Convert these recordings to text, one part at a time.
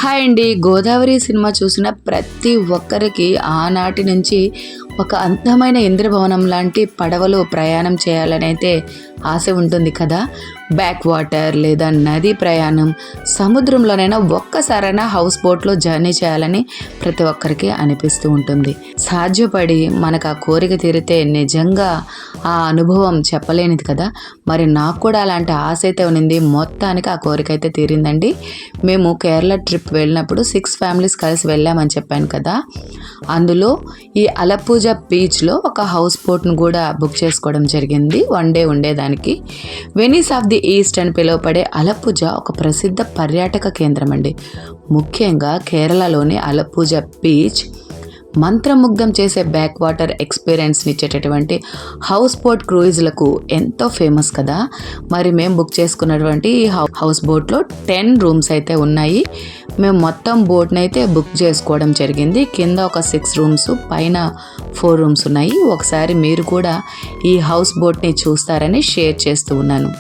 Hi అండి. 'Godavari' cinema చూసిన ప్రతి ఒక్కరికి ఆనాటి నుంచి ఒక అందమైన ఇంద్రభవనం లాంటి పడవలో ప్రయాణం చేయాలనైతే ఆశ ఉంటుంది కదా. బ్యాక్ వాటర్ లేదా నది ప్రయాణం, సముద్రంలోనైనా ఒక్కసారైనా హౌస్ బోట్లో జర్నీ చేయాలని ప్రతి ఒక్కరికి అనిపిస్తూ ఉంటుంది. సాధ్యపడి మనకు ఆ కోరిక తీరితే నిజంగా ఆ అనుభవం చెప్పలేనిది కదా. మరి నాకు కూడా అలాంటి ఆశ అయితే ఉన్నింది. మొత్తానికి ఆ కోరిక అయితే తీరిందండి. మేము కేరళ ట్రిప్ వెళ్ళినప్పుడు 6 ఫ్యామిలీస్ కలిసి వెళ్ళామని చెప్పాను కదా. అందులో ఈ అలపూజ బీచ్లో ఒక హౌస్ బోట్ను కూడా బుక్ చేసుకోవడం జరిగింది. 1 డే ఉండేదానికి. వెనీస్ ఆఫ్ ది ఈస్ట్ అని పిలువబడే అలపూజ ఒక ప్రసిద్ధ పర్యాటక కేంద్రం అండి. ముఖ్యంగా కేరళలోని అలపూజ బీచ్ మంత్రముగ్ధం చేసే బ్యాక్ వాటర్ ఎక్స్పీరియన్స్ని ఇచ్చేటటువంటి హౌస్ బోట్ క్రూయిజ్లకు ఎంతో ఫేమస్ కదా. మరి మేము బుక్ చేసుకున్నటువంటి ఈ హౌస్ బోట్లో 10 రూమ్స్ అయితే ఉన్నాయి. మేము మొత్తం బోట్ని అయితే బుక్ చేసుకోవడం జరిగింది. కింద ఒక 6 రూమ్స్, పైన 4 రూమ్స్ ఉన్నాయి. ఒకసారి మీరు కూడా ఈ హౌస్ బోట్ని చూస్తారని షేర్ చేస్తూ ఉన్నాను.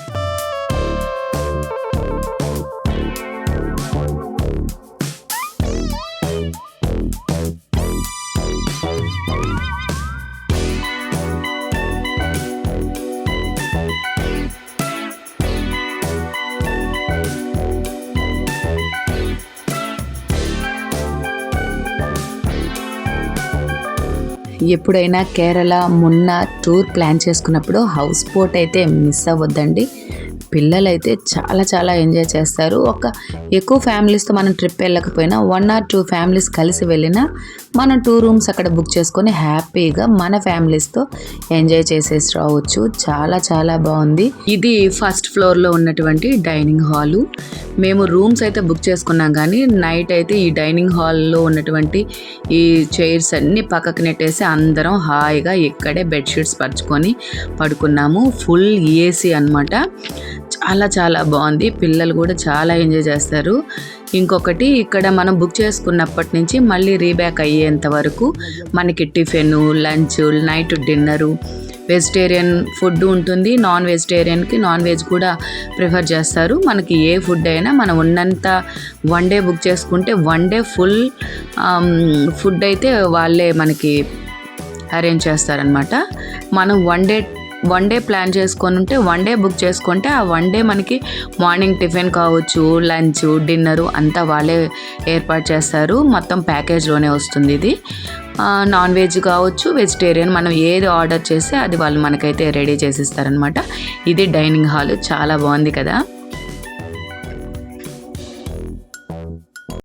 ఎప్పుడైనా కేరళ, మున్నార్ టూర్ ప్లాన్ చేసుకున్నప్పుడు హౌస్ బోట్ అయితే మిస్ అవ్వద్దండి. పిల్లలైతే చాలా ఎంజాయ్ చేస్తారు. ఎక్కువ ఫ్యామిలీస్తో మనం ట్రిప్ వెళ్ళకపోయినా 1 or 2 ఫ్యామిలీస్ కలిసి వెళ్ళినా మనం 2 రూమ్స్ అక్కడ బుక్ చేసుకొని హ్యాపీగా మన ఫ్యామిలీస్తో ఎంజాయ్ చేసేసి రావచ్చు. చాలా బాగుంది. ఇది ఫస్ట్ ఫ్లోర్లో ఉన్నటువంటి డైనింగ్ హాలు. మేము రూమ్స్ అయితే బుక్ చేసుకున్నాం, కానీ నైట్ అయితే ఈ డైనింగ్ హాల్లో ఉన్నటువంటి ఈ చైర్స్ అన్నీ పక్కకు నెట్టేసి అందరం హాయిగా ఇక్కడే బెడ్షీట్స్ పరుచుకొని పడుకున్నాము. ఫుల్ ఏసీ అన్నమాట. చాలా బాగుంది. పిల్లలు కూడా చాలా ఎంజాయ్ చేస్తారు. ఇంకొకటి, ఇక్కడ మనం బుక్ చేసుకున్నప్పటి నుంచి మళ్ళీ రీబ్యాక్ అయ్యేంత వరకు మనకి tiffin, lunch, night dinner, vegetarian food ఉంటుంది. నాన్ వెజిటేరియన్కి నాన్ వెజ్ కూడా ప్రిఫర్ చేస్తారు. మనకి ఏ ఫుడ్ అయినా మనం ఉన్నంత 1 డే బుక్ చేసుకుంటే 1 డే ఫుల్ ఫుడ్ అయితే వాళ్ళే మనకి అరేంజ్ చేస్తారనమాట. మనం 1 డే ప్లాన్ చేసుకొని ఉంటే 1 డే బుక్ చేసుకుంటే ఆ 1 డే మనకి మార్నింగ్ టిఫిన్ కావచ్చు, లంచ్, డిన్నరు అంతా వాళ్ళే ఏర్పాటు చేస్తారు. మొత్తం ప్యాకేజ్లోనే వస్తుంది ఇది. నాన్ వెజ్ కావచ్చు, వెజిటేరియన్, మనం ఏది ఆర్డర్ చేస్తే అది వాళ్ళు మనకైతే రెడీ చేసిస్తారనమాట. ఇది డైనింగ్ హాల్. చాలా బాగుంది కదా.